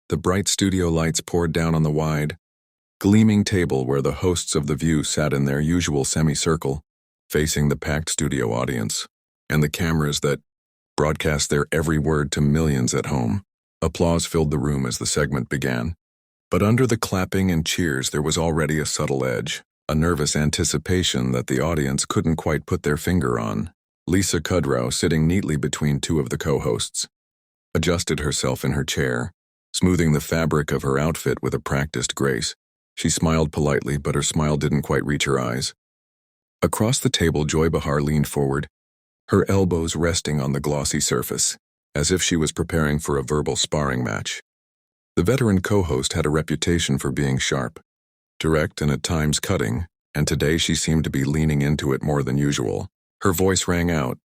The bright studio lights poured down on the wide, gleaming table where the hosts of The View sat in their usual semicircle, facing the packed studio audience, and the cameras that broadcast their every word to millions at home. Applause filled the room as the segment began. But under the clapping and cheers there was already a subtle edge, a nervous anticipation that the audience couldn't quite put their finger on. Lisa Kudrow, sitting neatly between two of the co-hosts, adjusted herself in her chair, smoothing the fabric of her outfit with a practiced grace. She smiled politely, but her smile didn't quite reach her eyes. Across the table, Joy Behar leaned forward, her elbows resting on the glossy surface, as if she was preparing for a verbal sparring match. The veteran co-host had a reputation for being sharp, direct and at times cutting, and today she seemed to be leaning into it more than usual. Her voice rang out,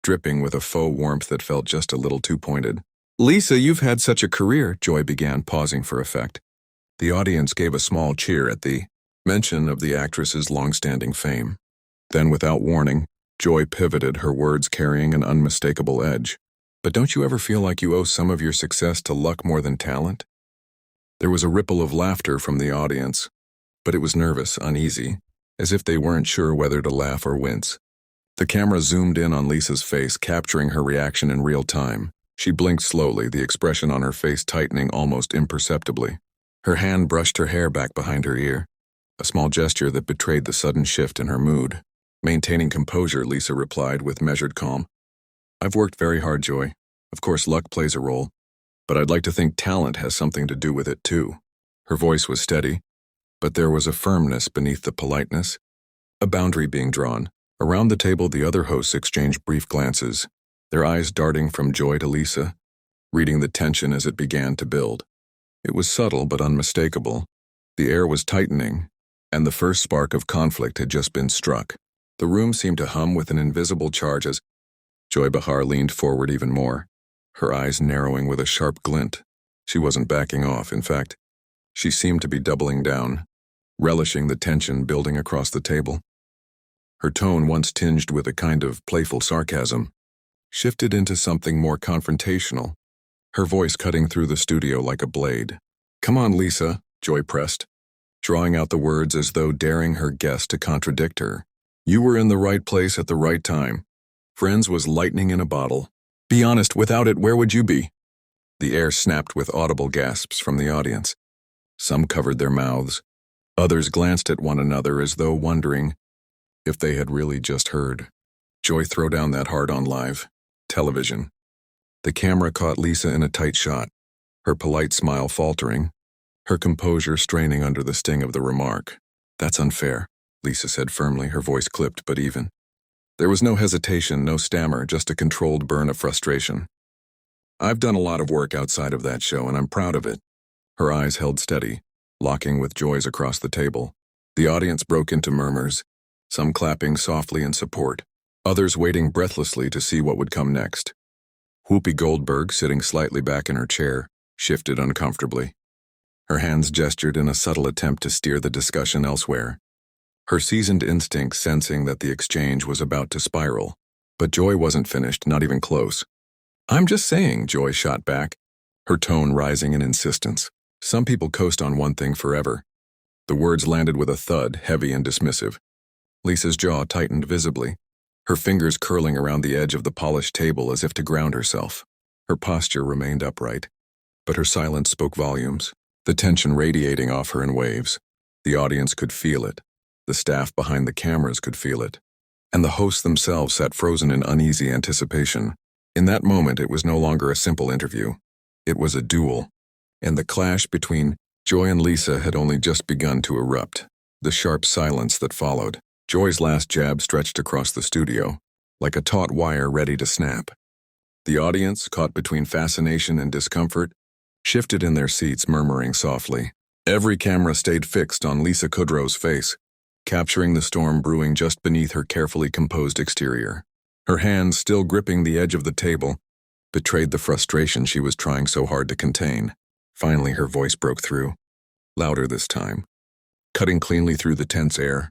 dripping with a faux warmth that felt just a little too pointed. "Lisa, you've had such a career," Joy began, pausing for effect. The audience gave a small cheer at the mention of the actress's long-standing fame. Then, without warning, Joy pivoted, her words carrying an unmistakable edge. "But don't you ever feel like you owe some of your success to luck more than talent?" There was a ripple of laughter from the audience, but it was nervous, uneasy, as if they weren't sure whether to laugh or wince. The camera zoomed in on Lisa's face, capturing her reaction in real time. She blinked slowly, the expression on her face tightening almost imperceptibly. Her hand brushed her hair back behind her ear, a small gesture that betrayed the sudden shift in her mood. Maintaining composure, Lisa replied with measured calm. "I've worked very hard, Joy. Of course, luck plays a role, but I'd like to think talent has something to do with it, too." Her voice was steady, but there was a firmness beneath the politeness, a boundary being drawn. Around the table, the other hosts exchanged brief glances, their eyes darting from Joy to Lisa, reading the tension as it began to build. It was subtle but unmistakable. The air was tightening, and the first spark of conflict had just been struck. The room seemed to hum with an invisible charge as Joy Behar leaned forward even more, her eyes narrowing with a sharp glint. She wasn't backing off. In fact, she seemed to be doubling down, relishing the tension building across the table. Her tone, once tinged with a kind of playful sarcasm, shifted into something more confrontational, her voice cutting through the studio like a blade. "Come on, Lisa," Joy pressed, drawing out the words as though daring her guest to contradict her. "You were in the right place at the right time. Friends was lightning in a bottle. Be honest, without it, where would you be?" The air snapped with audible gasps from the audience. Some covered their mouths. Others glanced at one another as though wondering if they had really just heard. Joy, throw down that hard on live television. The camera caught Lisa in a tight shot, her polite smile faltering, her composure straining under the sting of the remark. "That's unfair," Lisa said firmly, her voice clipped but even. There was no hesitation, no stammer, just a controlled burn of frustration. "I've done a lot of work outside of that show, and I'm proud of it." Her eyes held steady, locking with Joy's across the table. The audience broke into murmurs, some clapping softly in support, others waiting breathlessly to see what would come next. Whoopi Goldberg, sitting slightly back in her chair, shifted uncomfortably. Her hands gestured in a subtle attempt to steer the discussion elsewhere, her seasoned instinct sensing that the exchange was about to spiral. But Joy wasn't finished, not even close. "I'm just saying," Joy shot back, her tone rising in insistence. "Some people coast on one thing forever." The words landed with a thud, heavy and dismissive. Lisa's jaw tightened visibly, her fingers curling around the edge of the polished table as if to ground herself. Her posture remained upright, but her silence spoke volumes, the tension radiating off her in waves. The audience could feel it. The staff behind the cameras could feel it. And the hosts themselves sat frozen in uneasy anticipation. In that moment, it was no longer a simple interview. It was a duel. And the clash between Joy and Lisa had only just begun to erupt. The sharp silence that followed. Joy's last jab stretched across the studio, like a taut wire ready to snap. The audience, caught between fascination and discomfort, shifted in their seats, murmuring softly. Every camera stayed fixed on Lisa Kudrow's face, capturing the storm brewing just beneath her carefully composed exterior. Her hands, still gripping the edge of the table, betrayed the frustration she was trying so hard to contain. Finally, her voice broke through, louder this time, cutting cleanly through the tense air.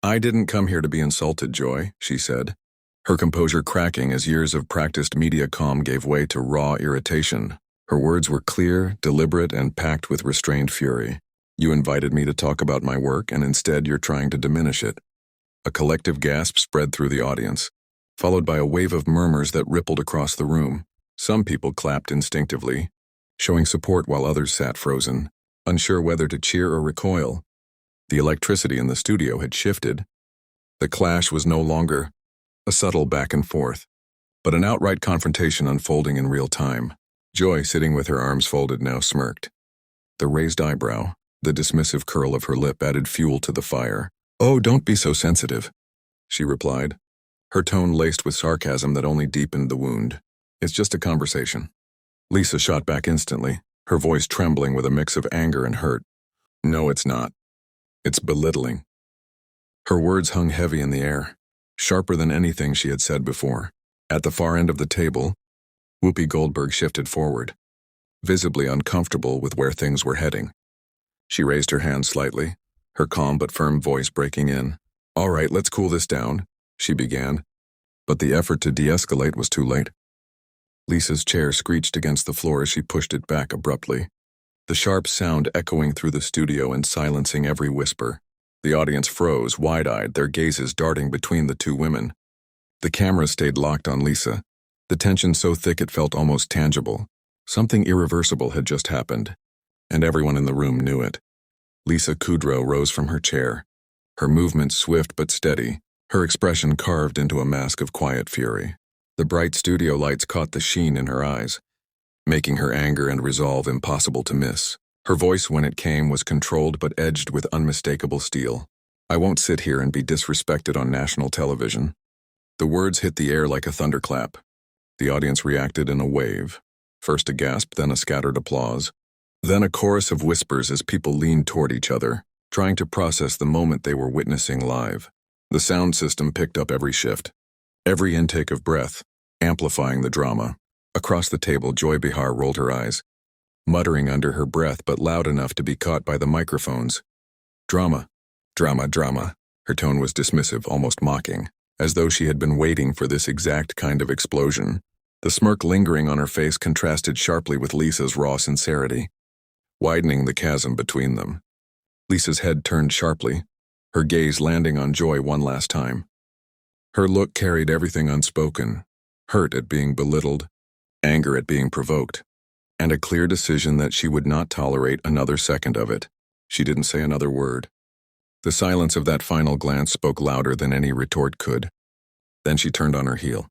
"I didn't come here to be insulted, Joy," she said, her composure cracking as years of practiced media calm gave way to raw irritation. Her words were clear, deliberate, and packed with restrained fury. "You invited me to talk about my work, and instead you're trying to diminish it." A collective gasp spread through the audience, followed by a wave of murmurs that rippled across the room. Some people clapped instinctively, showing support while others sat frozen, unsure whether to cheer or recoil. The electricity in the studio had shifted. The clash was no longer a subtle back and forth, but an outright confrontation unfolding in real time. Joy, sitting with her arms folded, now smirked. The raised eyebrow, the dismissive curl of her lip added fuel to the fire. "Oh, don't be so sensitive," she replied, her tone laced with sarcasm that only deepened the wound. "It's just a conversation." Lisa shot back instantly, her voice trembling with a mix of anger and hurt. "No, it's not. It's belittling." Her words hung heavy in the air, sharper than anything she had said before. At the far end of the table, Whoopi Goldberg shifted forward, visibly uncomfortable with where things were heading. She raised her hand slightly, her calm but firm voice breaking in. "All right, let's cool this down," she began, but the effort to de-escalate was too late. Lisa's chair screeched against the floor as she pushed it back abruptly, the sharp sound echoing through the studio and silencing every whisper. The audience froze, wide-eyed, their gazes darting between the two women. The camera stayed locked on Lisa, the tension so thick it felt almost tangible. Something irreversible had just happened, and everyone in the room knew it. Lisa Kudrow rose from her chair, her movements swift but steady, her expression carved into a mask of quiet fury. The bright studio lights caught the sheen in her eyes, making her anger and resolve impossible to miss. Her voice, when it came, was controlled but edged with unmistakable steel. "I won't sit here and be disrespected on national television." The words hit the air like a thunderclap. The audience reacted in a wave, first a gasp, then a scattered applause, then a chorus of whispers as people leaned toward each other, trying to process the moment they were witnessing live. The sound system picked up every shift, every intake of breath, amplifying the drama. Across the table, Joy Behar rolled her eyes, muttering under her breath but loud enough to be caught by the microphones. "Drama, drama, drama." Her tone was dismissive, almost mocking, as though she had been waiting for this exact kind of explosion. The smirk lingering on her face contrasted sharply with Lisa's raw sincerity, widening the chasm between them. Lisa's head turned sharply, her gaze landing on Joy one last time. Her look carried everything unspoken, hurt at being belittled, anger at being provoked, and a clear decision that she would not tolerate another second of it. She didn't say another word. The silence of that final glance spoke louder than any retort could. Then she turned on her heel.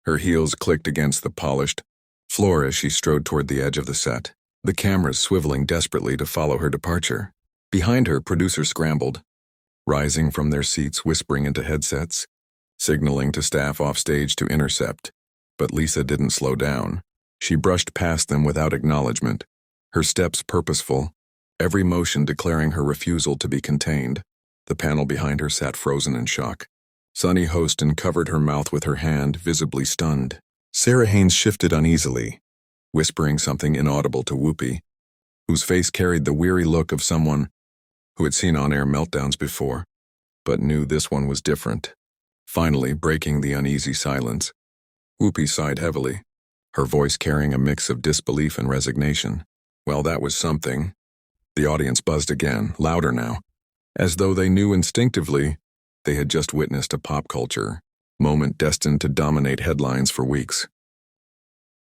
Her heels clicked against the polished floor as she strode toward the edge of the set, the cameras swiveling desperately to follow her departure. Behind her, producers scrambled, rising from their seats, whispering into headsets, signaling to staff off stage to intercept. But Lisa didn't slow down. She brushed past them without acknowledgement, her steps purposeful, every motion declaring her refusal to be contained. The panel behind her sat frozen in shock. Sunny Hostin covered her mouth with her hand, visibly stunned. Sarah Haynes shifted uneasily, whispering something inaudible to Whoopi, whose face carried the weary look of someone who had seen on-air meltdowns before, but knew this one was different. Finally, breaking the uneasy silence, Whoopi sighed heavily, her voice carrying a mix of disbelief and resignation. "Well, that was something." The audience buzzed again, louder now, as though they knew instinctively they had just witnessed a pop culture moment destined to dominate headlines for weeks.